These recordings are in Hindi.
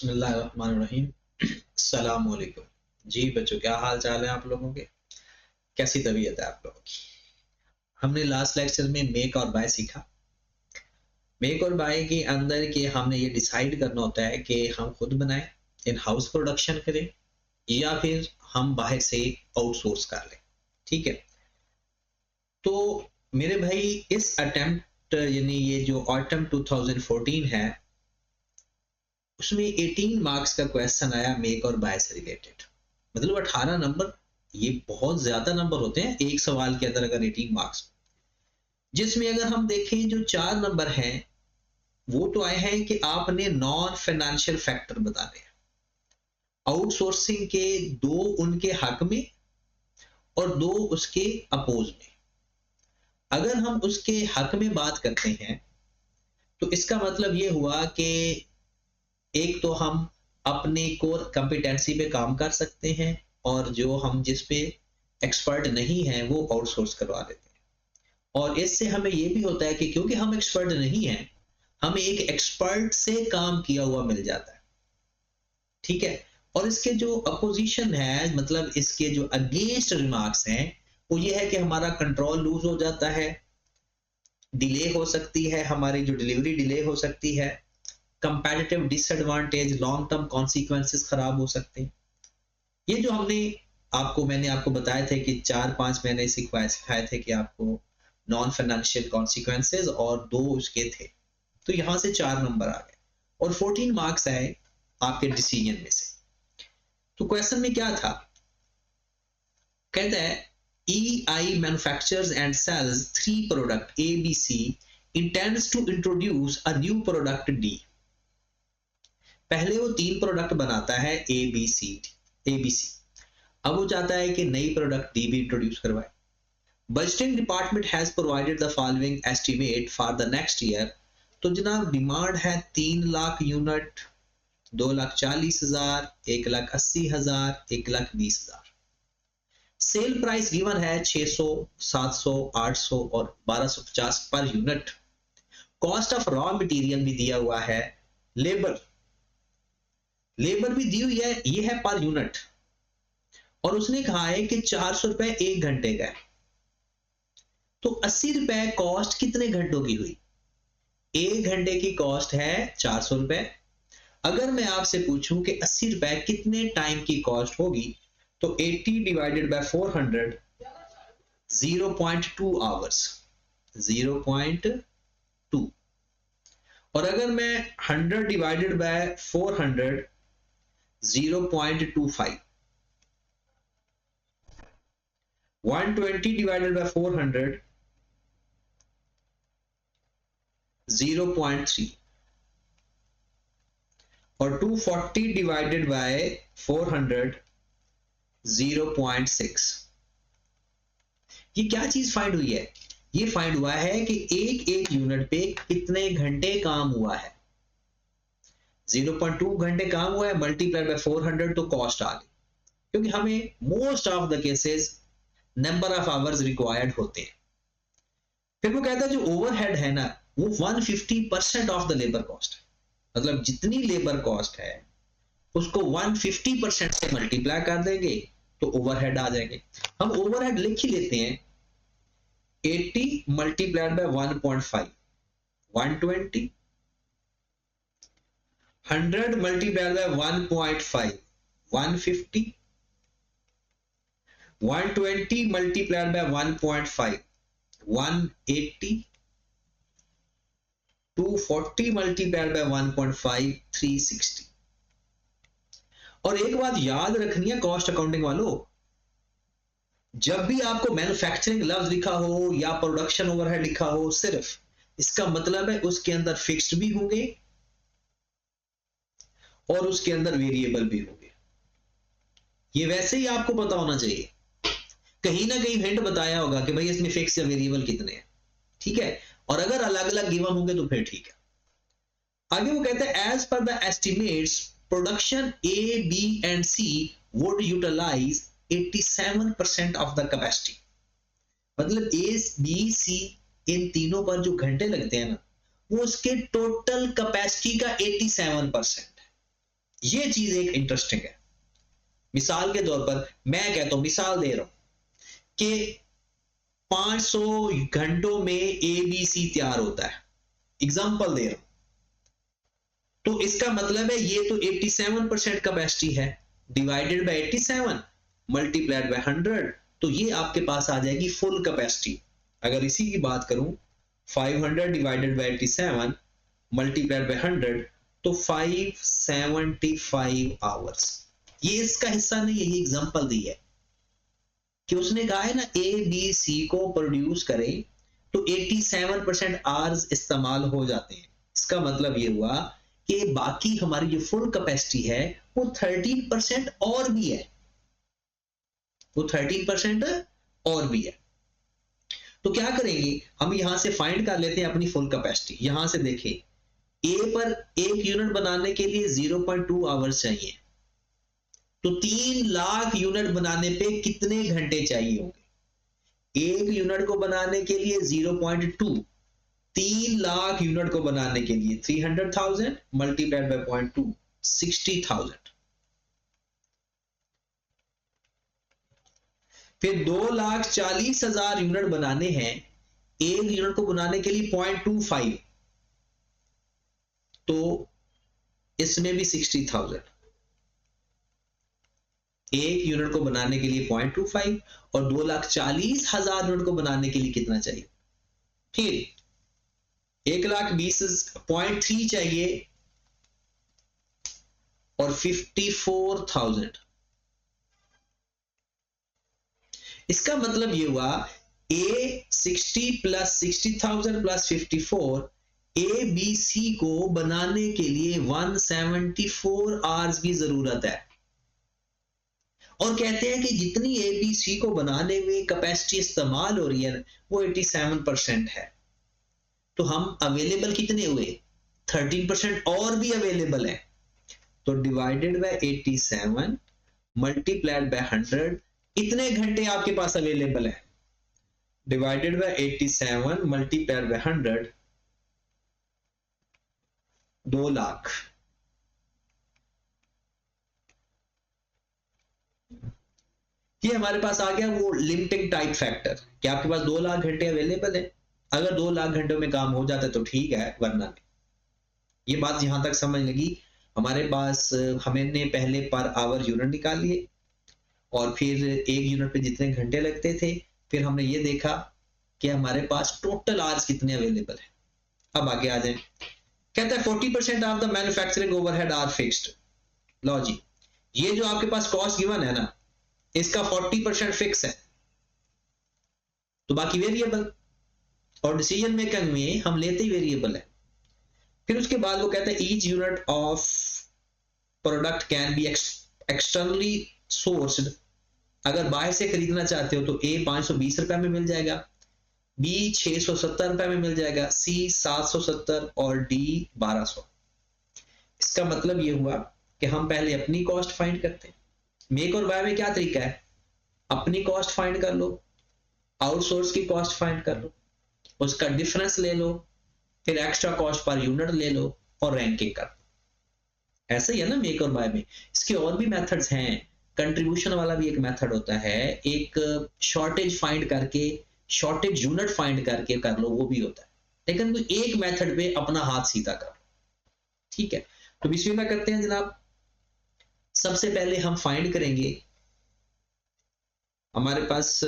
बिस्मिल्लाहिर्रहमानिर्रहीम। अस्सलाम वालेकुम। जी बच्चों, क्या हाल चाल है आप लोगों के? कैसी तबीयत है आप लोगों की? हमने लास्ट लेक्चर में मेक और बाय सीखा। मेक और बाय के अंदर के हमने ये डिसाइड करना होता है कि हम खुद बनाएं, इन हाउस प्रोडक्शन करें या फिर हम बाहर से आउटसोर्स कर लें। ठीक है, तो मेरे भाई इस अटेम्प्ट यानी ये जो ऑटम 2014 है उसमें 18 मार्क्स का क्वेश्चन आया मेक और बाय से रिलेटेड। मतलब 18 नंबर, ये बहुत ज्यादा नंबर होते हैं एक सवाल के अंदर अगर 18 मार्क्स, जिसमें अगर हम देखें जो 4 नंबर हैं वो तो आए हैं कि आपने नॉन फाइनेंशियल फैक्टर बताने हैं, आउटसोर्सिंग के दो उनके हक में और दो उसके अपोज में। अगर हम उसके हक में बात करते हैं तो इसका मतलब ये हुआ कि एक तो हम अपने कोर कंपिटेंसी पे काम कर सकते हैं और जो हम जिस पे एक्सपर्ट नहीं है वो आउटसोर्स करवा देते हैं। और इससे हमें ये भी होता है कि क्योंकि हम एक्सपर्ट नहीं हैं, हमें एक एक्सपर्ट से काम किया हुआ मिल जाता है। ठीक है, और इसके जो अपोजिशन है, मतलब इसके जो अगेंस्ट रिमार्क्स हैं, वो ये है कि हमारा कंट्रोल लूज हो जाता है, डिले हो सकती है, हमारी जो डिलीवरी डिले हो सकती है, comparative disadvantage, long term consequences खराब हो सकते हैं। ये जो मैंने आपको बताए थे कि 4-5 मैंने सिखाए थे कि आपको नॉन फाइनेंशियल कॉन्सिक्वेंसेस और दो उसके थे, तो यहां से 4 नंबर आ गए और 14 मार्क्स आए आपके डिसीजन में से। तो क्वेश्चन में क्या था, कहता है EI manufactures and sells 3 product ABC, intends to introduce a new product D। पहले वो 3 प्रोडक्ट बनाता है ABC, अब वो चाहता है कि नई प्रोडक्ट डी भी इंट्रोड्यूस करवाए। Budgeting department has provided the following estimate for the next year. तो जनाब डिमांड है 3 lakh unit, 2,40,000, 1,80,000, 1,20,000। Sale price given है 600, 700, 800 और 1250 per unit. Cost of raw material भी दिया हुआ है, लेबर भी दी हुई है, ये है पर यूनिट। और उसने कहा है कि 400 रुपए 1 घंटे का है, तो 80 रुपए कॉस्ट कितने घंटों की हुई? 1 घंटे की कॉस्ट है 400 रुपए। अगर मैं आपसे पूछूं कि 80 रुपए कितने टाइम की कॉस्ट होगी, तो 80 डिवाइडेड बाय 400, 0.2 आवर्स, 0.2। और अगर मैं 100 डिवाइडेड बाय 400, 0.25, 120 divided by 400, 0.3 और 240 divided by 400, 0.6। ये क्या चीज फाइंड हुई है? ये फाइंड हुआ है कि एक यूनिट पे कितने घंटे काम हुआ है। 0.2 घंटे काम हुआ है, मल्टीप्लाइड बाय 400, तो कॉस्ट आ गई, क्योंकि हमें most of the cases number of hours required होते हैं। फिर वो कहता है जो ओवरहेड है ना, वो 150% ऑफ द लेबर कॉस्ट है। मतलब जितनी लेबर कॉस्ट है उसको 150% से मल्टीप्लाई कर देंगे तो ओवरहेड आ जाएंगे। हम ओवरहेड लिख ही लेते हैं, 80 multiplied by 1.5, 120, 100 multiplied by 1.5, 150, 120 multiplied by 1.5, 180, 240 multiplied by 1.5, 360। और एक बात याद रखनी है कॉस्ट अकाउंटिंग वालों, जब भी आपको मैन्युफैक्चरिंग लफ्ज लिखा हो या प्रोडक्शन ओवरहेड लिखा हो, सिर्फ इसका मतलब है उसके अंदर फिक्स्ड भी होंगे और उसके अंदर वेरिएबल भी होंगे। ये वैसे ही आपको पता होना चाहिए, कहीं ना कहीं हिंट बताया होगा कि भाई इसमें फिक्स या वेरिएबल कितने हैं। ठीक है, और अगर अलग अलग गिवन होंगे तो फिर ठीक है। आगे वो कहते हैं as per the estimates production A B and C would utilize 87% of the capacity. मतलब ए बी सी इन तीनों पर जो घंटे लगते हैं ना, वो उसके टोटल कैपेसिटी का 87% है। ये चीज एक इंटरेस्टिंग है। मिसाल के तौर पर मैं कहता हूं, मिसाल दे रहा हूं कि 500 घंटों में ABC तैयार होता है, एग्जांपल दे रहा हूं। तो इसका मतलब है ये तो 87% कैपेसिटी है, डिवाइडेड बाय 87 मल्टीप्लाइड बाय 100, तो ये आपके पास आ जाएगी फुल कैपेसिटी। अगर इसी की बात करूं, 500 डिवाइडेड बाय 87 मल्टीप्लाइड बाय 100, तो 575 आवर्स। ये इसका हिस्सा नहीं है, ये एग्जांपल दी है कि उसने कहा है ना ABC को प्रोड्यूस करें तो 87% आवर्स इस्तेमाल हो जाते हैं। इसका मतलब ये हुआ कि बाकी हमारी जो फुल कैपेसिटी है वो 13% और भी है, वो 13% और भी है। तो क्या करेंगे, हम यहां से फाइंड कर लेते हैं अपनी फुल कैपेसिटी। यहां से देखें, ए पर एक यूनिट बनाने के लिए 0.2 आवर्स चाहिए, तो 3 लाख यूनिट बनाने पे कितने घंटे चाहिए होंगे? एक यूनिट को बनाने के लिए 0.2, 3 लाख यूनिट को बनाने के लिए 300,000 मल्टीप्लाइड बाय 0.2, 60,000। फिर 2,40,000 यूनिट बनाने हैं, एक यूनिट को बनाने के लिए 0.25, तो इसमें भी 60,000। एक यूनिट को बनाने के लिए 0.25 और 2,40,000 यूनिट को बनाने के लिए कितना चाहिए? फिर 1,20,000 चाहिए और 54,000। इसका मतलब ये हुआ A 60 प्लस 60,000 प्लस 54, ABC को बनाने के लिए 174 आवर्स की जरूरत है। और कहते हैं कि जितनी ABC को बनाने में कैपेसिटी इस्तेमाल हो रही है वो 87% है, तो हम अवेलेबल कितने हुए? 13% और भी अवेलेबल है। तो डिवाइडेड बाय 87 मल्टीप्लाइड बाय 100, इतने घंटे आपके पास अवेलेबल है। Divided by 87 multiplied by 100, 2 lakh. ये हमारे पास आ गया वो लिमिटिंग टाइप फैक्टर कि आपके पास 2 लाख घंटे अवेलेबल है। अगर 2 लाख घंटों में काम हो जाता है तो ठीक है, वरना नहीं। ये बात यहां तक समझ लगी। हमारे पास हमने पहले पर आवर यूनिट निकाल लिए और फिर एक यूनिट पे जितने घंटे लगते थे, फिर हमने ये देखा कि हमारे पास टोटल आवर्स कितने अवेलेबल है। अब आगे आ जाए, कहता है 40% of the manufacturing overhead are fixed. लो जी, ये जो आपके पास कॉस्ट गिवन है ना, इसका 40% फिक्स है, तो बाकी वेरिएबल। और डिसीजन मेकिंग में हम लेते ही वेरिएबल है। फिर उसके बाद वो कहता है each unit of product can be externally sourced. अगर बाहर से खरीदना चाहते हो तो A 520 रुपए में मिल जाएगा, B 670 रुपए में मिल जाएगा, C 770 और D 1200। इसका मतलब ये हुआ कि हम पहले अपनी कॉस्ट फाइंड करते हैं। मेक और बाय में क्या तरीका है, अपनी कॉस्ट फाइंड कर लो, आउटसोर्स की कॉस्ट फाइंड कर लो, उसका डिफरेंस ले लो, फिर एक्स्ट्रा कॉस्ट पर यूनिट ले लो और रैंकिंग कर लो। ऐसे ही है ना मेक और बाय में। इसके और भी मेथड्स हैं, कंट्रीब्यूशन वाला भी एक मेथड होता है, एक शॉर्टेज फाइंड करके, शॉर्टेज यूनिट फाइंड करके कर लो, वो भी होता है। लेकिन तो एक मेथड पे अपना हाथ सीधा कर लो, ठीक है। तो बिस्मिल्लाह करते हैं जनाब। सबसे पहले हम फाइंड करेंगे, हमारे पास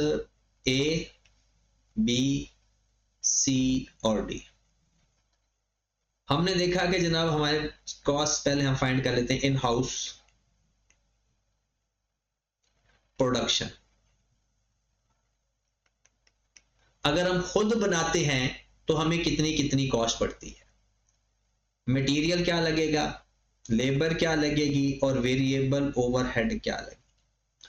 A, B, C और D। हमने देखा कि जनाब हमारे कॉस्ट पहले हम फाइंड कर लेते हैं इन हाउस प्रोडक्शन। अगर हम खुद बनाते हैं तो हमें कितनी कितनी कॉस्ट पड़ती है, मटेरियल क्या लगेगा, लेबर क्या लगेगी और वेरिएबल ओवरहेड क्या लगेगी।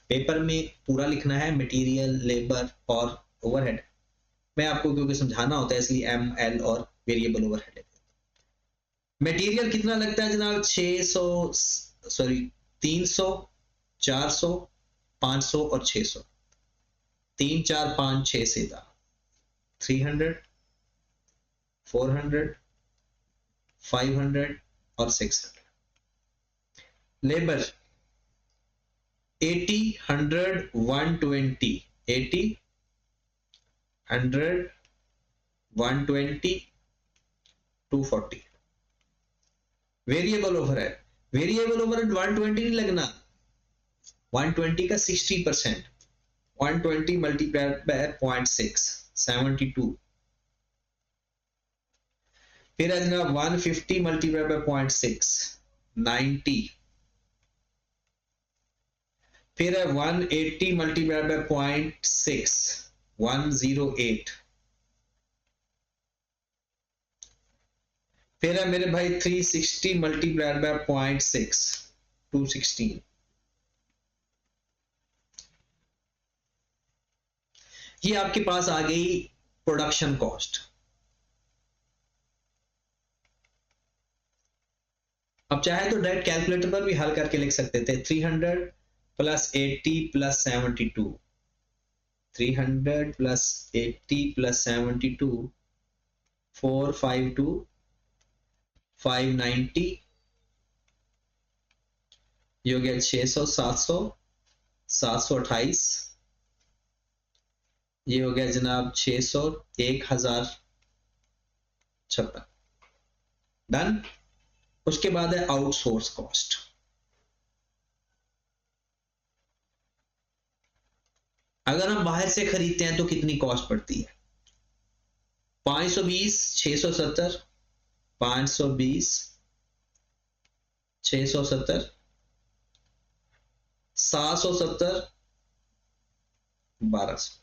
पेपर में पूरा लिखना है मटेरियल, लेबर और ओवरहेड। मैं आपको क्योंकि समझाना होता है इसलिए एम, एल और वेरिएबल ओवरहेड। मटेरियल कितना लगता है जनाब? 300, 400, 500 और 600। 3, 4, 5, 6 सीधा 300, 400, 500 और 600। Labour 80, 100, 120, 80, 100, 120, 240। Variable overhead, variable overhead 120 नहीं लगना, 120 का 60%, 120 मल्टीप्लाइड बाय 0.6, 72। फिर है जनाब 150 मल्टीप्लाइड बाय 0.6, 90। फिर है 180 मल्टीप्लाइड बाय 0.6, 108। फिर है मेरे भाई 360 मल्टीप्लाइड बाय 0.6, 216। ये आपके पास आ गई प्रोडक्शन कॉस्ट। अब चाहे तो डायरेक्ट कैलकुलेटर पर भी हल करके लिख सकते थे। 300 प्लस 80 प्लस 72, 300 प्लस 80 प्लस 72, 452, 590, ये हो गया 600, 700, 728, ये हो गया जनाब 600, 1056। डन। उसके बाद है आउटसोर्स कॉस्ट। अगर हम बाहर से खरीदते हैं तो कितनी कॉस्ट पड़ती है? 520, 670, 520, 670, 770, 1200।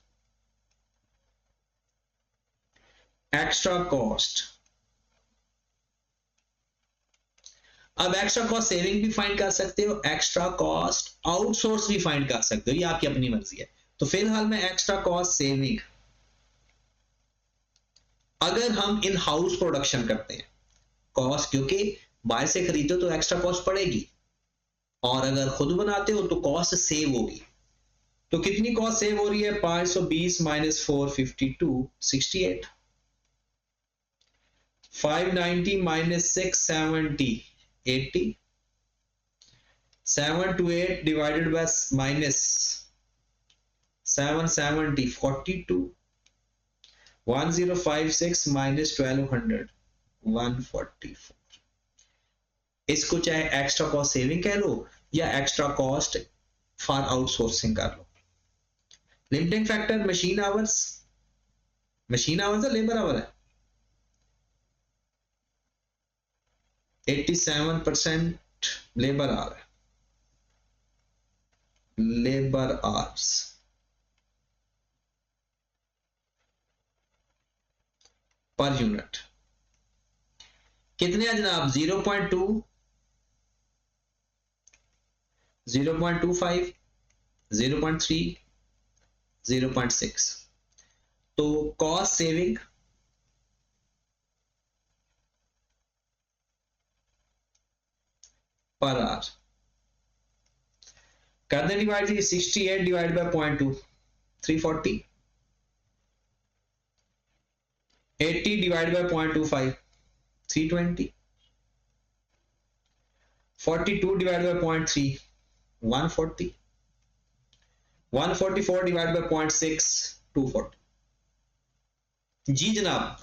Extra cost. अब एक्स्ट्रा कॉस्ट सेविंग भी फाइंड कर सकते हो, एक्स्ट्रा कॉस्ट आउटसोर्स भी फाइंड कर सकते हो, ये आपकी अपनी मर्जी है। तो फिलहाल में एक्स्ट्रा कॉस्ट सेविंग, अगर हम इन हाउस प्रोडक्शन करते हैं कॉस्ट, क्योंकि बाहर से खरीदो तो एक्स्ट्रा कॉस्ट पड़ेगी, और अगर खुद बनाते हो तो कॉस्ट सेव होगी। तो कितनी कॉस्ट सेव हो रही है? 520 minus 452, 68। 590 minus 670, 80। 728 divided by minus 770, 42। 1056 minus 1200, 144। इसको चाहे एक्स्ट्रा कॉस्ट सेविंग कह लो या एक्स्ट्रा कॉस्ट फॉर आउटसोर्सिंग कर लो। Limiting factor machine hours, machine hours है लेबर आवर है? 87% लेबर आवर है, लेबर आवर्स पर यूनिट कितने हैं जनाब? 0.2, 0.25, 0.3, 0.6। तो कॉस्ट सेविंग पर आवर कर दें divide, 68 divide by 0.2, 340। 80 divide by 0.25, 320। 42 divide by 0.3, 140। 144 divide by 0.6, 240। जी जनाब,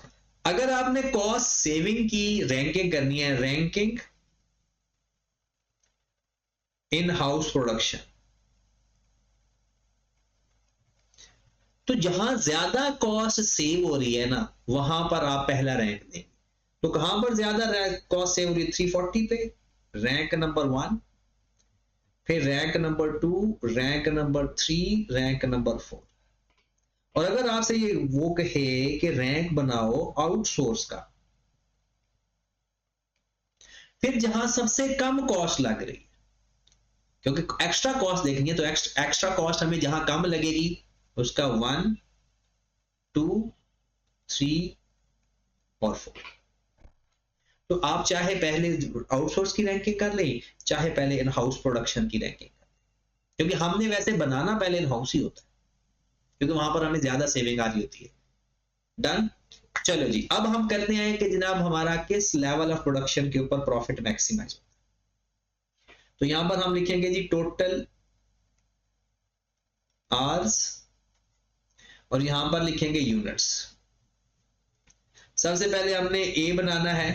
अगर आपने कॉस्ट सेविंग की रैंकिंग करनी है, रैंकिंग इन हाउस प्रोडक्शन, तो जहां ज्यादा कॉस्ट सेव हो रही है ना, वहां पर आप पहला रैंक देंगे। तो कहां पर ज्यादा कॉस्ट सेव हो रही है? 340 पे रैंक नंबर 1, फिर rank number 2, rank number 3, rank number 4। और अगर आपसे ये वो कहे कि रैंक बनाओ आउटसोर्स का, फिर जहां सबसे कम कॉस्ट लग रही है, क्योंकि एक्स्ट्रा कॉस्ट देखनी है, तो एक्स्ट्रा कॉस्ट हमें जहां कम लगेगी उसका 1, 2, 3 और 4। तो आप चाहे पहले आउटसोर्स की रैंकिंग कर लें, चाहे पहले इन हाउस प्रोडक्शन की रैंकिंग कर लें, क्योंकि हमने वैसे बनाना पहले इन हाउस ही होता है, क्योंकि वहां पर हमें ज्यादा सेविंग आ रही होती है। डन। चलो जी, अब हम करते हैं कि जनाब हमारा किस लेवल ऑफ प्रोडक्शन के ऊपर प्रॉफिट मैक्सिमाइज होता है। तो यहां पर हम लिखेंगे जी टोटल आवर्स और यहां पर लिखेंगे यूनिट्स। सबसे पहले हमने ए बनाना है।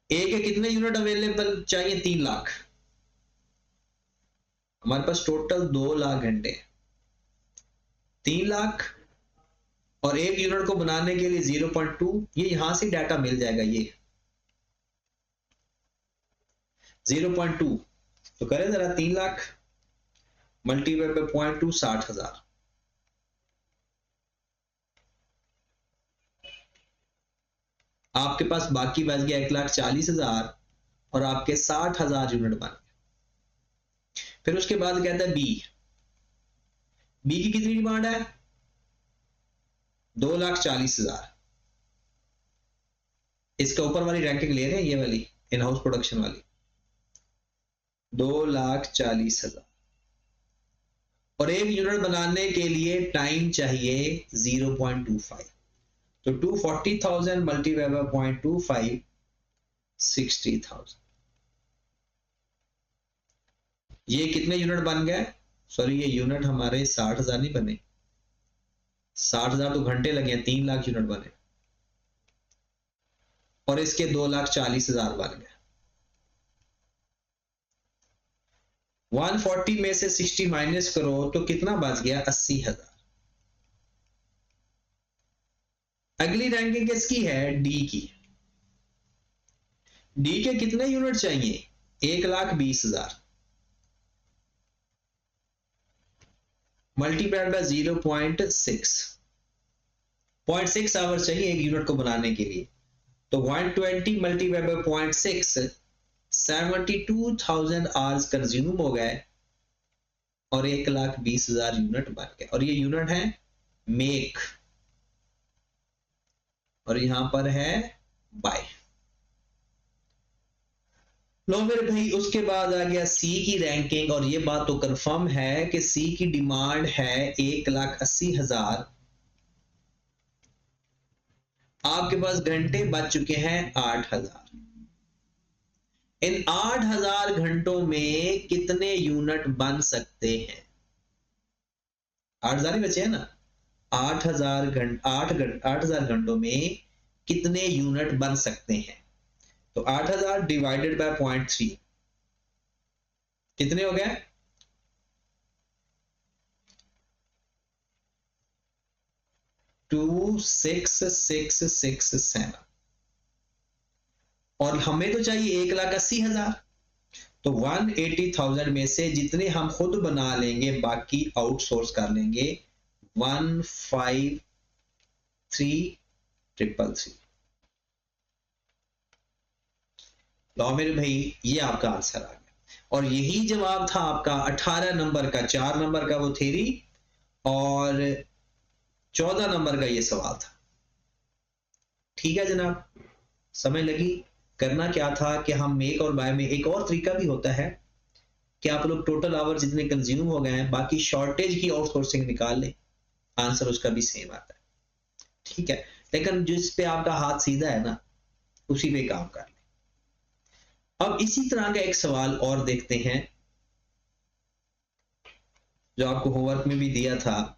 ए के कितने यूनिट अवेलेबल चाहिए? 3 लाख। हमारे पास टोटल 2 लाख घंटे, 3 लाख और एक यूनिट को बनाने के लिए 0.2, ये यहां से डाटा मिल जाएगा, ये 0.2। तो करें जरा 3 लाख मल्टीप्लाई बाय 0.2, 60,000। आपके पास बाकी बच गया 1,40,000 और आपके 60,000 यूनिट बन गए। फिर उसके बाद कहता है बी की कितनी डिमांड है? 2,40,000। इसके ऊपर वाली रैंकिंग ले रहे हैं, ये वाली इन हाउस प्रोडक्शन वाली, 2,40,000 और एक यूनिट बनाने के लिए टाइम चाहिए 0.25। तो 240,000 मल्टीप्लाई बाय 0.25, 60,000। ये कितने यूनिट बन गए? सॉरी, ये यूनिट हमारे 60,000 नहीं बने, 60,000 तो घंटे लगे हैं, 3 लाख यूनिट बने और इसके 2,40,000 बन गए। 140 में से 60 माइनस करो तो कितना बच गया? 80,000। अगली रैंकिंग किसकी है? डी की। डी के कितने यूनिट चाहिए? 1,20,000 मल्टीप्लाइड बाय 0.6, 0.6 आवर्स चाहिए एक यूनिट को बनाने के लिए। तो 120 मल्टीप्लाइड बाय 0.6, 72,000 आवर्स कंज्यूम हो गए और 1,20,000 यूनिट बन गए। और ये यूनिट है मेक और यहां पर है बाय। लो मेरे भाई, उसके बाद आ गया सी की रैंकिंग और ये बात तो कंफर्म है कि सी की डिमांड है 1,80,000। आपके पास घंटे बच चुके हैं 8,000। इन 8,000 घंटों में कितने यूनिट बन सकते हैं? 8,000 ही बचे हैं ना। 8,000 घंटों में कितने यूनिट बन सकते हैं? तो 8,000 डिवाइडेड बाय 0.3 कितने हो गए? 2,6,667 और हमें तो चाहिए 1,80,000। तो 180,000 में से जितने हम खुद बना लेंगे बाकी आउटसोर्स कर लेंगे। 153,333। लो मेरे भाई, ये आपका आंसर आ गया और यही जवाब था आपका 18 नंबर का। 4 नंबर का वो थ्योरी और 14 नंबर का ये सवाल था। ठीक है जनाब, समझ लगी? करना क्या था कि हम मेक और बाय में एक और तरीका भी होता है कि आप लोग टोटल आवर जितने कंज्यूम हो गए हैं बाकी शॉर्टेज की आउटसोर्सिंग निकाल लें, आंसर उसका भी सेम आता है। ठीक है, लेकिन जिस पे आपका हाथ सीधा है ना उसी पे काम कर लें। अब इसी तरह का एक सवाल और देखते हैं जो आपको होमवर्क में भी दिया था।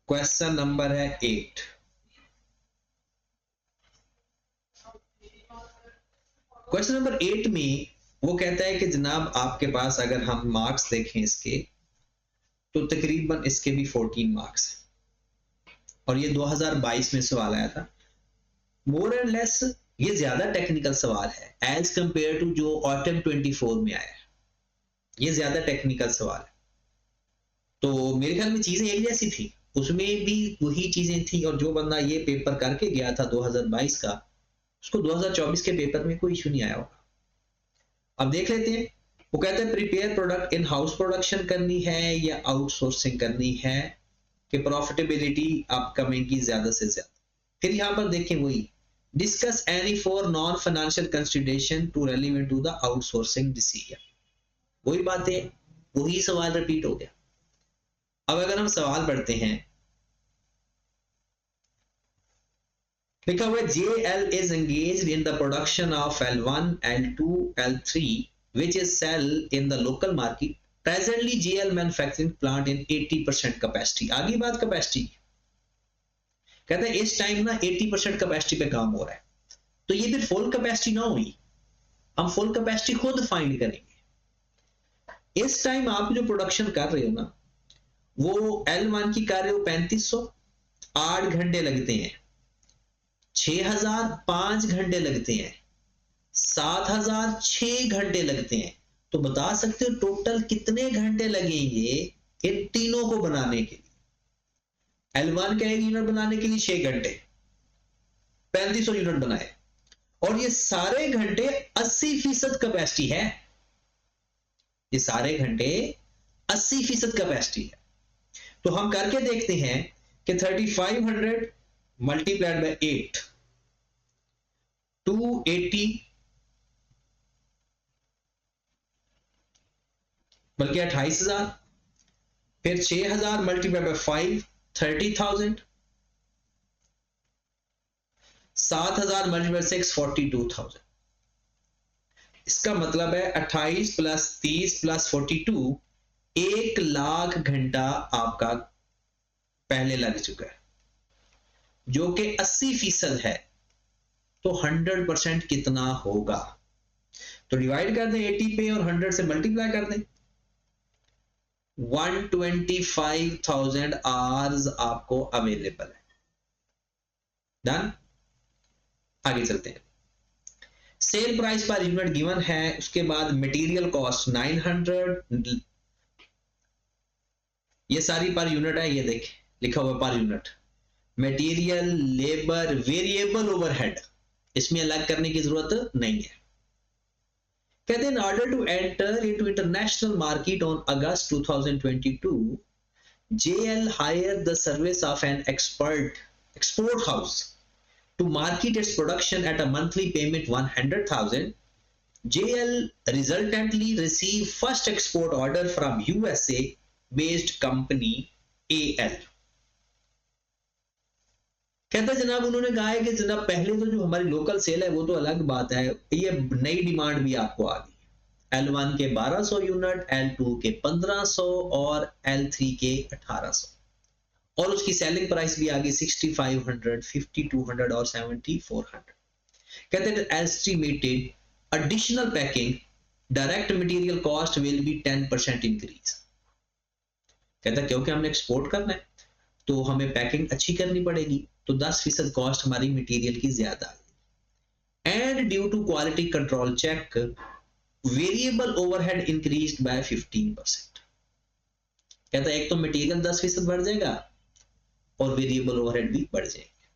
क्वेश्चन नंबर है 8। क्वेश्चन नंबर 8 में वो कहता है कि जनाब आपके पास अगर हम मार्क्स देखें इसके तो तकरीबन इसके भी 14 मार्क्स हैं और ये 2022 में सवाल आया था। मोर एंड लेस ये ज्यादा टेक्निकल सवाल है एज कंपेयर टू जो ऑटम 24 में आया है। ये ज्यादा टेक्निकल सवाल है। तो मेरे ख्याल में चीजें एक जैसी थी, उसमें भी वही चीजें थी और जो बंदा ये पेपर करके गया था 2022 का उसको 2024 के पेपर में कोई इशू नहीं आया होगा। अब देख लेते हैं। वो कहते हैं prepare product in house production करनी है या आउटसोर्सिंग करनी है कि प्रॉफिटेबिलिटी अपकमिंग की ज्यादा से ज्यादा। फिर यहां पर देखें वही discuss any four non financial consideration to relevant to the outsourcing decision. वही बातें, वही सवाल रिपीट हो गया। अब अगर हम सवाल पढ़ते हैं, लिखा हुआ है JL is engaged in the production of L1, L2, L3 which is sell in the local market. Presently JL manufacturing plant in 80% capacity. आगे बात कैपेसिटी, कहते हैं इस टाइम ना 80% कैपेसिटी पे काम हो रहा है। तो ये फिर फुल कैपेसिटी ना हुई, हम फुल कैपेसिटी खुद फाइंड करेंगे। इस टाइम आप जो प्रोडक्शन कर रहे हो ना, वो L1 की कर रहे हो 3500, 8 घंटे लगते हैं, 6000 5 घंटे लगते हैं, 7000 6 घंटे लगते हैं। तो बता सकते हो टोटल कितने घंटे लगेंगे इन तीनों को बनाने के लिए। L1 का एक यूनिट बनाने के लिए 6 घंटे, 3500 यूनिट बनाए, और ये सारे घंटे 80% कैपेसिटी है, ये सारे घंटे 80% कैपेसिटी है। तो हम करके देखते हैं कि 3500 मल्टीप्लाइड बाय 8, 280, बल्कि 28,000, फिर 6000 मल्टीप्लाइड बाय 5, 30,000, 7000 मल्टीप्लाइड 6, 42,000। इसका मतलब है 28 प्लस 30 प्लस 42, 1,00,000 घंटा आपका पहले लग चुका है, जो कि 80% है। तो 100% कितना होगा? तो डिवाइड कर दें 80 पे और 100 से मल्टीप्लाई कर दें, 125,000 आवर्स आपको अवेलेबल है। डन, आगे चलते हैं। Sale price per unit given है, उसके बाद मटेरियल कॉस्ट 900, ये सारी पर यूनिट है, ये देख लिखा हुआ per unit. Material, labour, variable overhead, इसमें अलग करने की जरूरत नहीं है। कहते हैं in order to enter into international market on August 2022, JL hired the service of an export house to market its production at a monthly payment 100,000. JL resultantly received first export order from USA based company AL. कहता है जनाब उन्होंने कहा है कि जनाब पहले तो जो हमारी लोकल सेल है वो तो अलग बात है, ये नई डिमांड भी आपको आ गई। L1 के 1200 यूनिट, L2 के 1500 और L3 के 1800, और उसकी सेलिंग प्राइस भी आ गई 6500, 5200 और 7400। कहते हैं estimated additional packing direct material cost will be 10% increase. कहता है क्योंकि हमने एक्सपोर्ट करना है तो हमें पैकिंग अच्छी करनी पड़ेगी, तो 10% कॉस्ट हमारी मटेरियल की ज्यादा है। And due to quality control check variable overhead increased by 15%। कहता है एक तो मटेरियल 10% बढ़ जाएगा और वेरिएबल ओवरहेड भी बढ़ जाएंगे।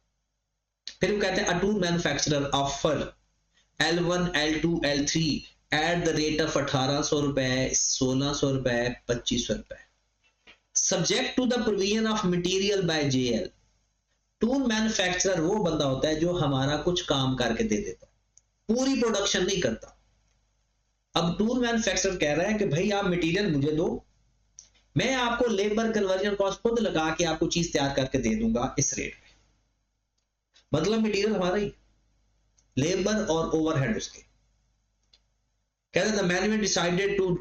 फिर वो कहते हैं a tool manufacturer offer L1, L2, L3 at the rate of 1800 रुपए, 1600 रुपए, 2500 रुपए, subject to the provision of material by JL। Tool manufacturer वो बंदा होता है जो हमारा कुछ काम करके दे देता है, पूरी प्रोडक्शन नहीं करता। अब टूल मैन्युफैक्चरर कह रहा है कि भाई आप मटेरियल मुझे दो, मैं आपको लेबर कन्वर्जन कॉस्ट खुद लगा के आपको चीज तैयार करके दे दूंगा इस रेट पे। मतलब मटेरियल हमारा ही, लेबर और ओवरहेड उसके। कहते हैं the management decided to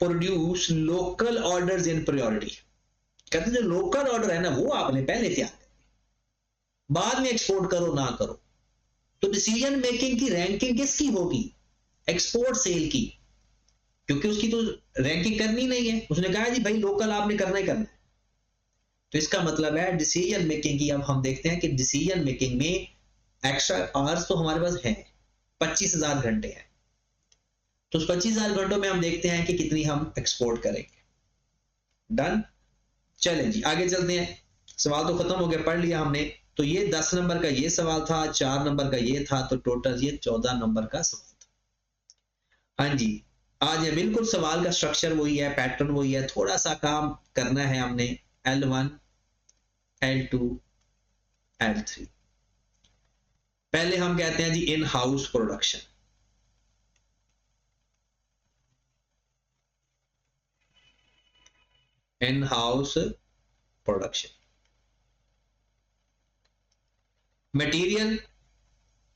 produce local orders in priority. कहते हैं जो लोकल ऑर्डर है ना वो आपने पहले तैयार करनी, बाद में एक्सपोर्ट करो ना करो। तो डिसीजन मेकिंग की रैंकिंग किसकी होगी? एक्सपोर्ट सेल की, क्योंकि उसकी तो रैंकिंग करनी नहीं है, उसने कहा जी भाई लोकल आपने करना ही करना है। तो इसका मतलब है डिसीजन मेकिंग की। अब हम देखते हैं कि डिसीजन मेकिंग में एक्स्ट्रा आवर्स तो हमारे पास है, 25,000 घंटे हैं। तो उस 25,000 घंटों में हम देखते हैं कि कितनी हम एक्सपोर्ट करेंगे। डन, चलें जी आगे चलते हैं। सवाल तो खत्म हो गया, पढ़ लिया हमने। तो ये 10 नंबर का ये सवाल था, 4 नंबर का ये था, तो टोटल ये 14 नंबर का सवाल था। हाँ जी, आज ये बिल्कुल सवाल का स्ट्रक्चर वही है, पैटर्न वही है, थोड़ा सा काम करना है हमने। L1, L2, L3। पहले हम कहते हैं जी in house production. In house production material,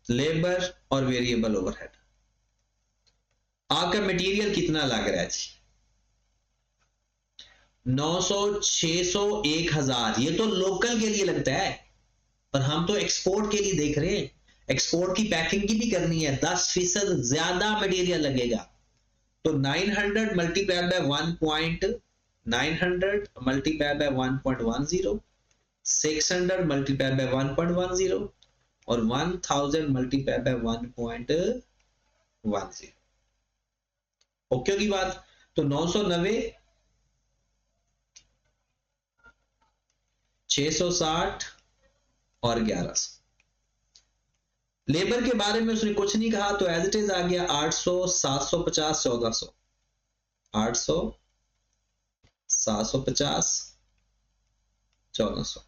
labour और वेरिएबल ओवरहेड। आपका मटेरियल कितना लग रहा है जी? 900, 600, 1000, ये तो लोकल के लिए लगता है, पर हम तो एक्सपोर्ट के लिए देख रहे हैं। एक्सपोर्ट की पैकिंग की भी करनी है, 10% ज्यादा मटेरियल लगेगा। तो 900 multiplied by 1.900 multiplied by 1.10, 600 multiplied by 1.10 और 1000 मल्टीप्लाइड बाय 1.10। ओके की बात? तो 990, 660 और 1100। लेबर के बारे में उसने कुछ नहीं कहा, तो एज इट इज आ गया 800, 750, 1400। 800, 750, 1400।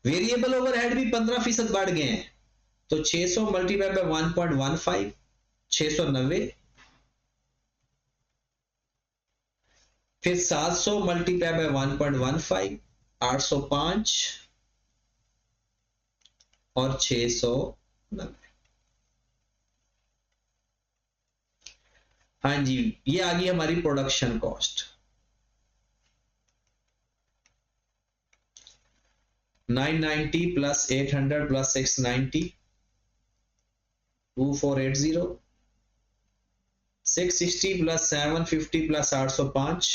वेरिएबल ओवरहेड भी 15% बढ़ गए हैं, तो 600 मल्टीप्लाई बाय 1.15, 690, फिर 700 मल्टीप्लाई बाय 1.15, 805 और 690। हाँ जी, ये आ गई हमारी production cost. 990 plus 800 plus 690, 2480, 660 plus 750 plus 805,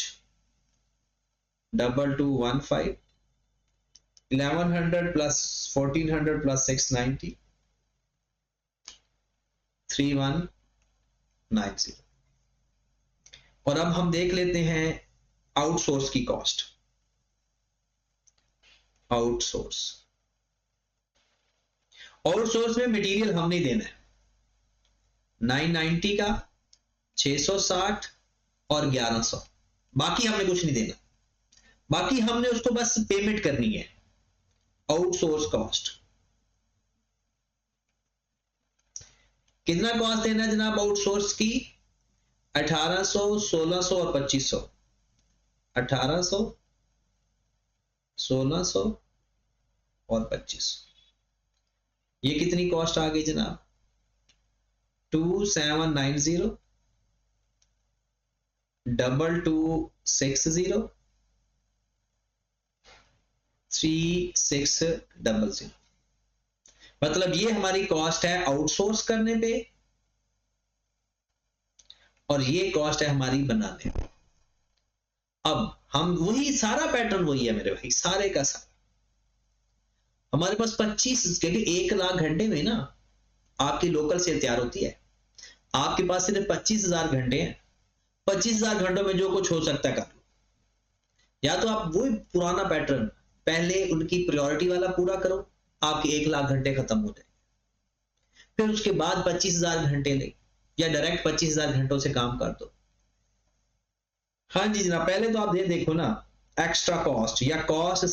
2215, 1100 plus 1400 plus 690, 3190। और अब हम देख लेते हैं आउटसोर्स की कॉस्ट। आउटसोर्स में मटेरियल हम नहीं देना है, 990 का, 660 और 1100, बाकी हमने कुछ नहीं देना, बाकी हमने उसको बस पेमेंट करनी है। आउटसोर्स कॉस्ट कितना कॉस्ट देना है जनाब आउटसोर्स की? 1800, 1600 और 2500। 1800, 1600 और 2500। ये कितनी कॉस्ट आ गई जनाब? 2790, 2260, 3600। मतलब ये हमारी कॉस्ट है आउटसोर्स करने पे, और ये कॉस्ट है हमारी बनाने पे। अब हम वही सारा पैटर्न वही है मेरे भाई, सारे का सारा। हमारे पास 25, क्योंकि 1 लाख घंटे में ना आपकी लोकल सेल तैयार होती है। आपके पास सिर्फ 25,000 घंटे हैं, 25,000 घंटों में जो कुछ हो सकता है कर लो। या तो आप वही पुराना पैटर्न, पहले उनकी प्रायोरिटी वाला पूरा करो, आपके 1 लाख घंटे खत्म हो जाए, फिर उसके बाद 25,000 घंटे ले, या डायरेक्ट 25,000 घंटों से काम कर दो। हाँ जी जनाब, पहले तो आप ये देखो ना, एक्स्ट्रा कॉस्ट या कॉस्ट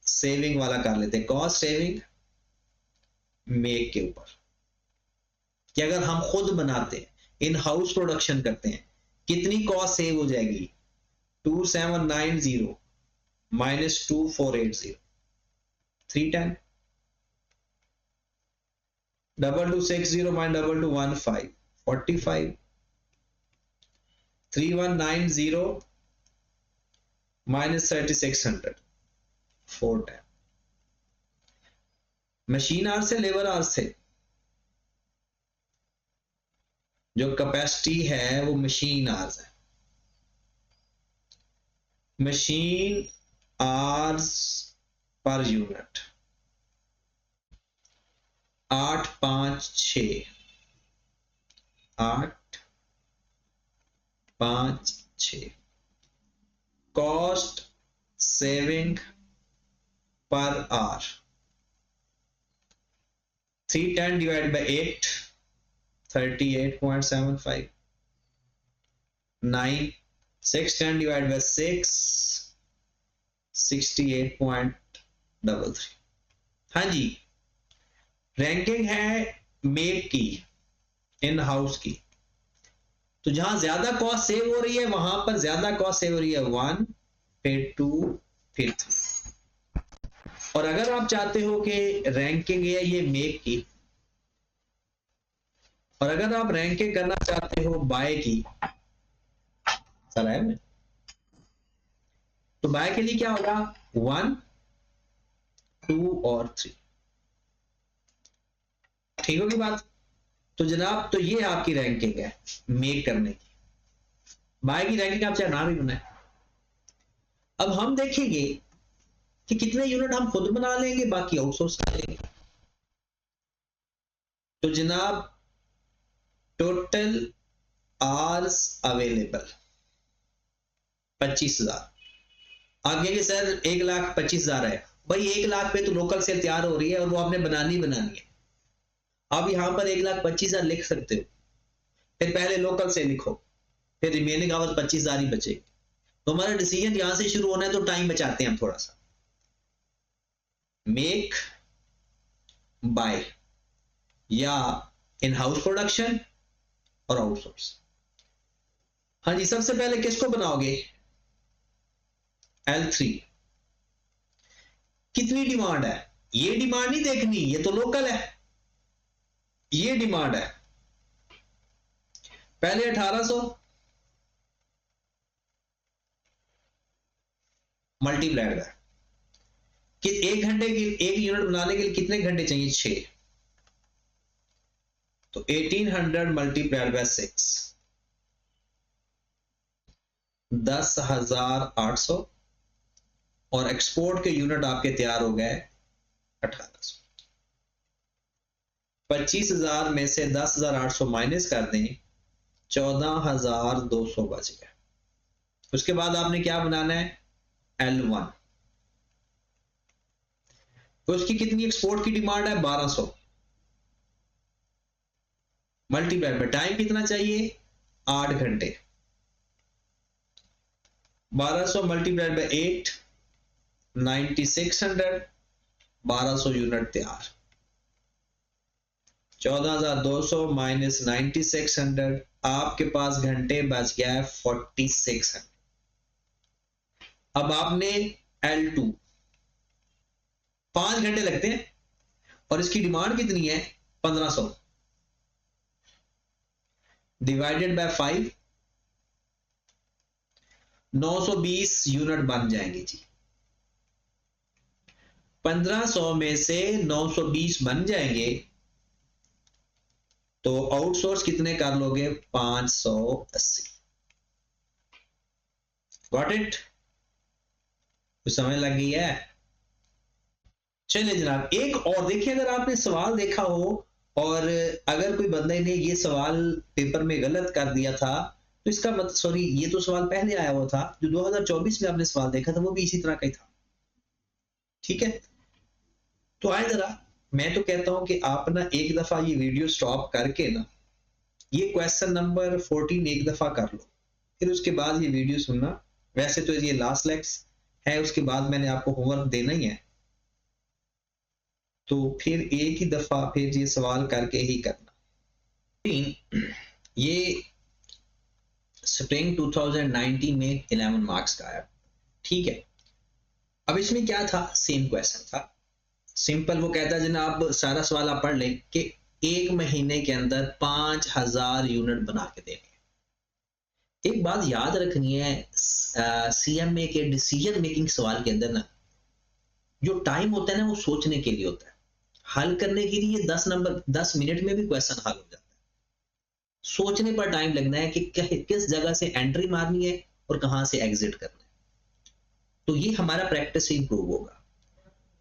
सेविंग वाला कर लेते हैं। कॉस्ट सेविंग मेक के ऊपर, कि अगर हम खुद बनाते हैं, इन हाउस प्रोडक्शन करते हैं, कितनी कॉस्ट सेव हो जाएगी? 2790 minus 2480, 310, 2260 minus 2215, 45, 3190 minus 3600, 410। Machine hour से लेबर आर से जो कैपेसिटी है वो मशीन आर्स है। Machine hours per unit 856, 856। Cost saving per hour 310 divide by 8, 38.75, 9, 610 divide by 6, 68.33। हाँ जी, रैंकिंग है मेक की, इन हाउस की। तो जहां ज्यादा कॉस्ट सेव हो रही है वहां पर ज्यादा कॉस्ट सेव हो रही है 1, फिर 2, फिर 3। और अगर आप चाहते हो कि रैंकिंग है ये मेक की, और अगर आप रैंकिंग करना चाहते हो बाय की, चला है तो बाय के लिए क्या होगा, 1, 2 और 3। ठीक होगी बात। तो जनाब तो ये आपकी रैंकिंग है मेक करने की। बाय की रैंकिंग आप चाहे ना भी बनाए। अब हम देखेंगे कि कितने यूनिट हम खुद बना लेंगे, बाकी आउटसोर्स कर लेंगे। तो जनाब टोटल आवर्स अवेलेबल 25,000। आगे के सर 1,25,000 है भाई, 1,00,000 पे तो लोकल सेल तैयार हो रही है और वो आपने बनानी है। आप यहां पर 1,25,000 लिख सकते हो, फिर पहले लोकल से लिखो, फिर रिमेनिंग आवर्स 25,000 ही बचेगी। तो हमारा डिसीजन यहां से शुरू होना है, तो टाइम बचाते हैं हम थोड़ा सा। मेक बाय या इन हाउस प्रोडक्शन और आउटसोर्स। हाँ जी, सबसे पहले किसको बनाओगे, L3। कितनी डिमांड है, ये डिमांड नहीं देखनी, ये तो लोकल है, ये डिमांड है। पहले 1800 मल्टीप्लाइड बाय कि 1 घंटे की 1 यूनिट बनाने के लिए कितने घंटे चाहिए, 6। तो 1800 मल्टीप्लाइड बाय 6, 10,800। और एक्सपोर्ट के यूनिट आपके तैयार हो गए 1800। 25,000 में से 10,800 माइनस कर दें, 14,200 बच गए। उसके बाद आपने क्या बनाना है, L1। तो उसकी कितनी एक्सपोर्ट की डिमांड है, 1200। मल्टीप्लाई में टाइम कितना चाहिए, 8 घंटे। 1200 मल्टीप्लाइड बाय 8, 9600। 1200 यूनिट तैयार। 14,200 माइनस 9600, आपके पास घंटे बच गया है 4600। अब आपने L2, 5 घंटे लगते हैं और इसकी डिमांड कितनी है, 1500 डिवाइडेड बाय 5, 920 यूनिट बन जाएंगे जी। 1500 में से 920 बन जाएंगे, तो आउटसोर्स कितने कर लोगे, 580। गॉट इट, कुछ समझ लग गई है। चलिए जनाब, एक और देखिए, अगर आपने सवाल देखा हो और अगर कोई बंदे ने ये सवाल पेपर में गलत कर दिया था, तो इसका मतलब, सॉरी ये तो सवाल पहले आया हुआ था, जो 2024 में आपने सवाल देखा था वो भी इसी तरह का ही था। ठीक है, तो आए जरा, मैं तो कहता हूं कि आप ना एक दफा ये वीडियो स्टॉप करके ना ये क्वेश्चन नंबर 14 एक दफा कर लो, फिर उसके बाद ये वीडियो सुनना। वैसे तो ये लास्ट लेक्स है, उसके बाद मैंने आपको होमवर्क देना ही है, तो फिर एक ही दफा फिर ये सवाल करके ही करना। ये स्प्रिंग 2019 में 11 मार्क्स का आया। ठीक है, अब इसमें क्या था, सेम क्वेश्चन था, सिंपल। वो कहता है जनाब, सारा सवाल आप पढ़ लें कि 1 महीने के अंदर 5,000 यूनिट बना के देने। एक बात याद रखनी है, CMA के डिसीजन मेकिंग सवाल के अंदर ना, जो टाइम होता है ना वो सोचने के लिए होता है, हल करने के लिए 10 मिनट में भी क्वेश्चन हल हो जाता है। सोचने पर टाइम लगना है कि किस जगह से एंट्री मारनी है और कहां से एग्जिट करना है। तो ये हमारा प्रैक्टिस से इंप्रूव होगा।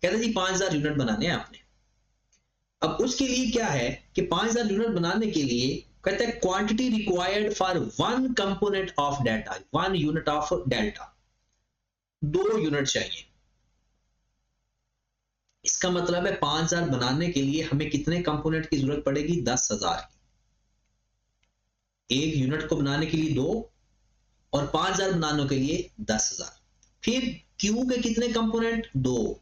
कहते हैं जी 5,000 यूनिट बनाने हैं आपने। अब उसके लिए क्या है कि 5,000 यूनिट बनाने के लिए कहते हैं quantity required for 1 component of data, 1 unit of delta, 2 unit चाहिए। इसका मतलब है 5,000 बनाने के लिए हमें कितने कंपोनेंट की जरूरत पड़ेगी, 10,000 की। 1 यूनिट को बनाने के लिए 2 और 5,000 बनाने के लिए 10,000। फिर क्यू के कितने कंपोनेंट, 2।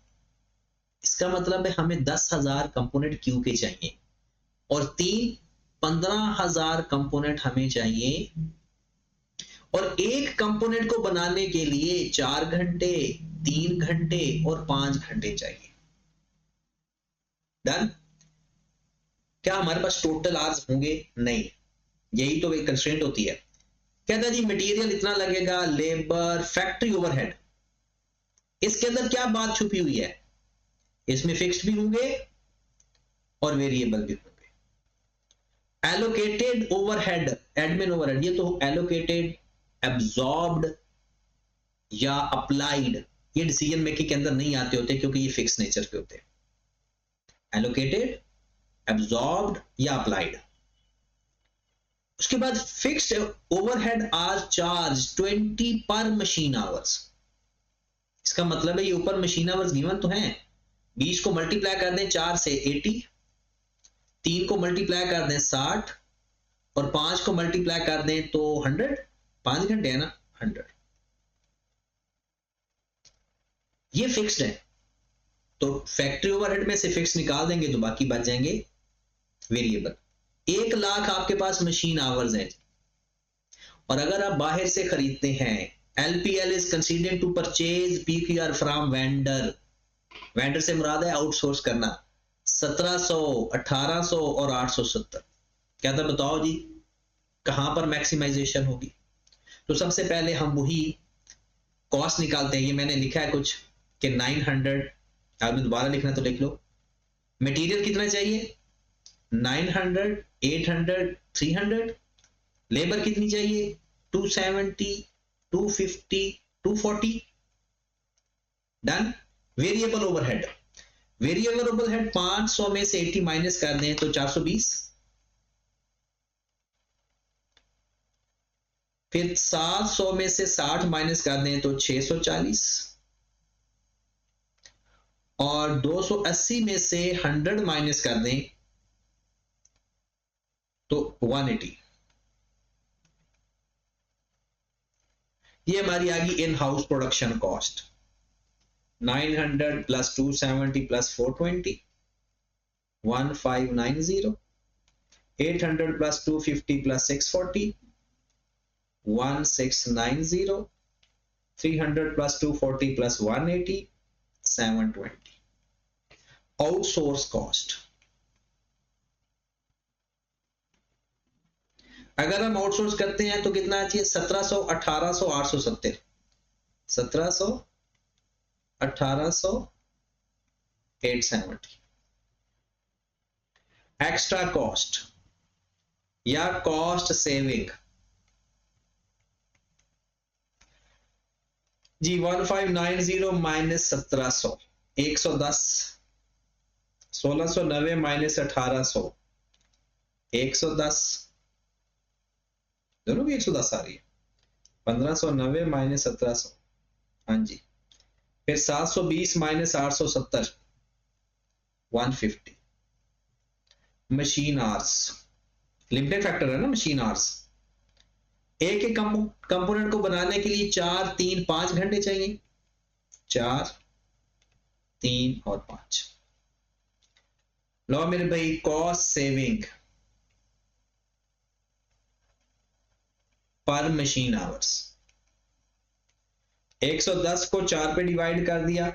इसका मतलब है हमें 10,000 कंपोनेंट क्यू के चाहिए, और 15,000 कंपोनेंट हमें चाहिए और एक कंपोनेंट को बनाने के लिए 4 घंटे, 3 घंटे और 5 घंटे चाहिए। डन। क्या हमारे पास टोटल आवर्स होंगे? नहीं, यही तो एक कंस्ट्रेंट होती है। कहता जी मटेरियल इतना लगेगा, लेबर, फैक्ट्री ओवरहेड, इसके अंदर क्या बात छुपी हुई है? इसमें फिक्स्ड भी होंगे और वेरिएबल भी होंगे। एलोकेटेड ओवरहेड, एडमिन ओवरहेड, ये तो एलोकेटेड, एब्जॉर्ब्ड या अप्लाइड, ये डिसीजन मेकिंग के अंदर नहीं आते होते क्योंकि ये फिक्स नेचर के होते हैं। एलोकेटेड, एब्जॉर्ब्ड या अप्लाइड। उसके बाद फिक्स्ड ओवरहेड आर चार्ज 20 पर मशीन आवर्स। इसका मतलब है ये ऊपर मशीन आवर्स गिवन तो हैं, 20 को मल्टीप्लाई कर दें 4 से 80, 3 को मल्टीप्लाई कर दें 60 और 5 को मल्टीप्लाई कर दें तो 100, 5 घंटे है ना, 100। ये फिक्स्ड है, तो फैक्ट्री ओवरहेड में से फिक्स निकाल देंगे तो बाकी बच जाएंगे वेरिएबल। 1 लाख आपके पास मशीन आवर्स है और अगर आप बाहर से खरीदते हैं, LPL is considering to purchase PQR from vendor, vendor से मुराद है आउटसोर्स करना, 1700, 1800 और 870। क्या था बताओ जी, कहां पर मैक्सिमाइजेशन होगी? तो सबसे पहले हम वही कॉस्ट निकालते हैं। ये मैंने लिखा है कुछ कि 900, आपने दोबारा लिखना तो लिख लो। मटेरियल कितना चाहिए? 900, 800, 300। लेबर कितनी चाहिए? 270, 250, 240। Done. Variable overhead, variable overhead 500 में से 80 माइनस कर दें तो 420, फिर 700 में से 60 माइनस कर दें तो 640, और 280 में से 100 माइनस कर दें तो 180। ये हमारी आ गई इन house production cost. 900 plus 270 plus 420, 1590। 800 plus 250 plus 640, 1690। 300 plus 240 plus 180, 720। Outsource cost, अगर हम आउटसोर्स करते हैं तो कितना चाहिए? 1700, 1800, 870। 1700, 1800, 870। एक्स्ट्रा कॉस्ट या कॉस्ट सेविंग जी, 1590 माइनस 1700, 110। 1690 माइनस 1800, 110, दोनों भी 110 आ रही है। 1590 माइनस 1700, हाँ जी। फिर 720 minus 870, 150। Machine hours, limited factor है ना मशीन आवर्स। एक एक कंपोनेंट को बनाने के लिए 4, 3, 5 घंटे चाहिए। 4, 3 और 5। लो मेरे भाई, कॉस्ट सेविंग पर मशीन आवर्स, 110 को 4 पे डिवाइड कर दिया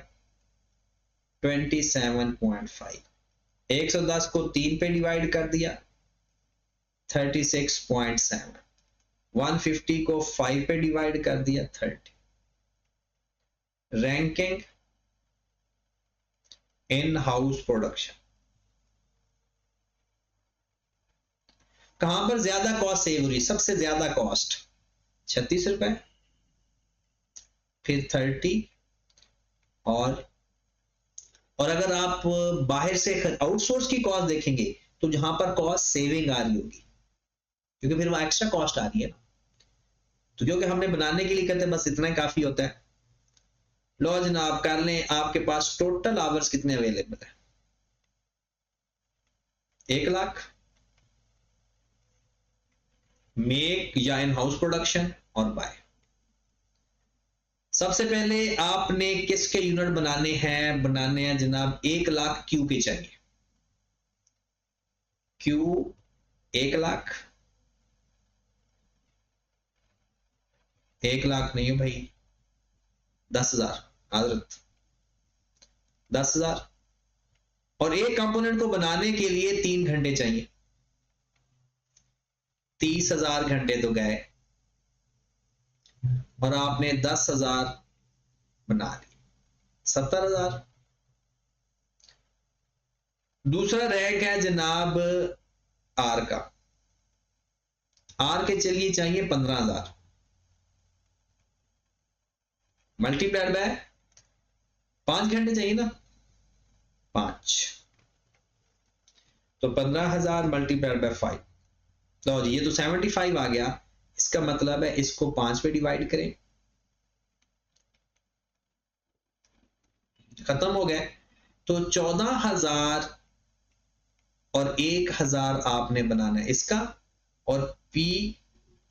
27.5, 110 को 3 पे डिवाइड कर दिया 36.7, 150 को 5 पे डिवाइड कर दिया 30। रैंकिंग इन हाउस प्रोडक्शन, कहां पर ज्यादा कॉस्ट सेव हो रही? सबसे ज्यादा कॉस्ट 36 रुपए, फिर 30, और अगर आप बाहर से आउटसोर्स की कॉस्ट देखेंगे तो जहां पर कॉस्ट सेविंग आ रही होगी, क्योंकि फिर वो एक्स्ट्रा कॉस्ट आ रही है ना। तो क्योंकि हमने बनाने के लिए कहते हैं बस इतना ही काफी होता है। लो जनाब कर लें, आपके पास टोटल आवर्स कितने अवेलेबल है? 1 लाख। मेक या इन हाउस प्रोडक्शन और बाय। सबसे पहले आपने किसके यूनिट बनाने हैं जनाब? 1 लाख क्यू के चाहिए। क्यू 1 लाख, 1 लाख नहीं है भाई, 10,000 हजरत, 10,000। और एक कंपोनेंट को बनाने के लिए 3 घंटे चाहिए, 30,000 घंटे तो गए और आपने 10,000 बना ली, 70,000। दूसरा रह गया जनाब आर का, आर के चलिए चाहिए 15,000 मल्टीप्लाइड बाय 5 घंटे चाहिए ना, 5, तो 15,000 मल्टीप्लाइड बाय 5, लो जी ये तो 75 आ गया। इसका मतलब है इसको 5 पे डिवाइड करें, खत्म हो गए। तो 14,000 और 1,000 आपने बनाना है इसका, और पी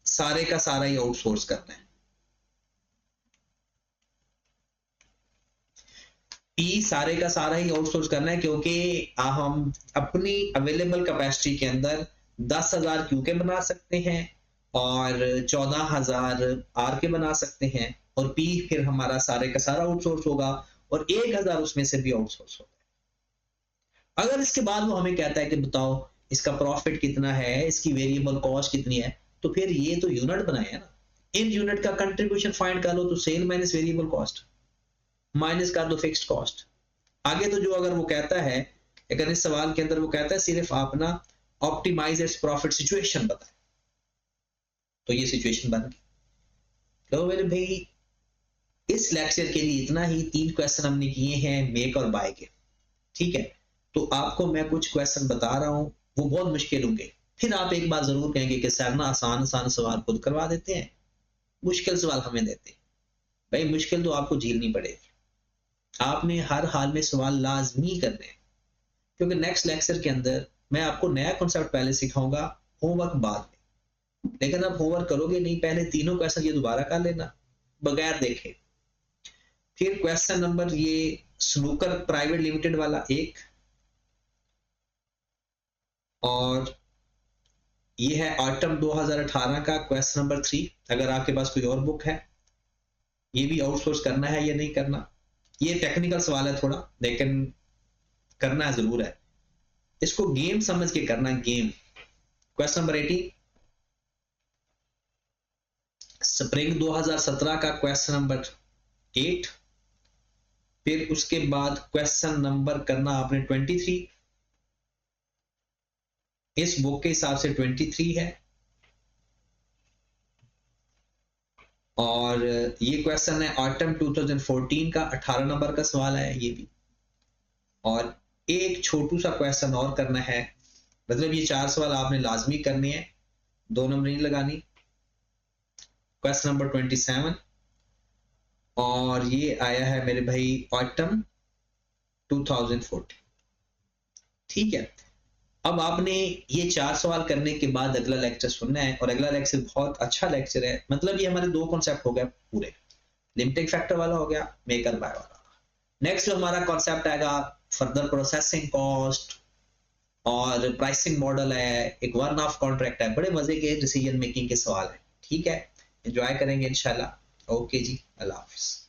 सारे का सारा ही आउटसोर्स करना है। पी सारे का सारा ही आउटसोर्स करना है, क्योंकि हम अपनी अवेलेबल कैपेसिटी के अंदर 10,000 क्यू के बना सकते हैं और 14,000 आर के बना सकते हैं, और पी फिर हमारा सारे का सारा आउटसोर्स होगा और 1,000 उसमें से भी आउटसोर्स होगा। अगर इसके बाद वो हमें कहता है कि बताओ इसका प्रॉफिट कितना है, इसकी वेरिएबल कॉस्ट कितनी है, तो फिर ये तो यूनिट बनाए है ना, इन यूनिट का कंट्रीब्यूशन फाइंड कर लो, तो sale minus variable cost minus कर दो फिक्स्ड कॉस्ट। आगे तो जो अगर वो कहता है, अगर इस सवाल के अंदर वो कहता है सिर्फ आप ना ऑप्टिमाइज इट्स प्रॉफिट सिचुएशन बताएं, तो ये सिचुएशन बन गई। तो मेरे भाई इस लेक्चर के लिए इतना ही, 3 क्वेश्चन हमने किए हैं मेक और बाय के, ठीक है। तो आपको मैं कुछ क्वेश्चन बता रहा हूं, वो बहुत मुश्किल होंगे, फिर आप एक बात जरूर कहेंगे कि सर ना आसान आसान सवाल खुद करवा देते हैं, मुश्किल सवाल हमें देते हैं। भाई मुश्किल तो आपको झेलनी पड़ेगी, आपने हर हाल में सवाल लाजमी करने हैं, क्योंकि नेक्स्ट लेक्चर के अंदर मैं आपको नया कॉन्सेप्ट पहले सिखाऊंगा, होमवर्क बाद में। लेकिन आप होमवर्क करोगे नहीं, पहले तीनों क्वेश्चन ये दोबारा कर लेना बगैर देखे। फिर क्वेश्चन नंबर ये स्नूकर प्राइवेट लिमिटेड वाला 1, और ये है ऑटम 2018 का क्वेश्चन नंबर 3। अगर आपके पास कोई और बुक है, ये भी आउटसोर्स करना है या नहीं करना, ये टेक्निकल सवाल है थोड़ा, लेकिन करना जरूर है, इसको गेम समझ के करना है, गेम। क्वेश्चन नंबर 18 स्प्रिंग 2017 का क्वेश्चन नंबर 8, फिर उसके बाद क्वेश्चन नंबर करना आपने 23, इस बुक के हिसाब से 23 है, और ये क्वेश्चन है ऑटम 2014 का 18 नंबर का सवाल है ये भी, और एक छोटू सा क्वेश्चन और करना है, मतलब ये 4 सवाल आपने लाजमी करने हैं, 2 नंबर नहीं लगानी। क्वेश्चन नंबर 27, और ये आया है मेरे भाई ऑटम 2014, ठीक है। अब आपने ये 4 सवाल करने के बाद अगला लेक्चर सुनना है, और अगला लेक्चर बहुत अच्छा लेक्चर है, मतलब ये हमारे 2 कॉन्सेप्ट हो गए पूरे, लिमिटिंग फैक्टर वाला हो गया, मेक और बाय वाला। नेक्स्ट जो हमारा कॉन्सेप्ट आएगा फर्दर प्रोसेसिंग कॉस्ट और प्राइसिंग मॉडल है, एक वन ऑफ कॉन्ट्रैक्ट है, बड़े मजे के डिसीजन मेकिंग के सवाल है, ठीक है। एंजॉय करेंगे इंशाल्लाह। ओके जी, अल्लाह हाफिज।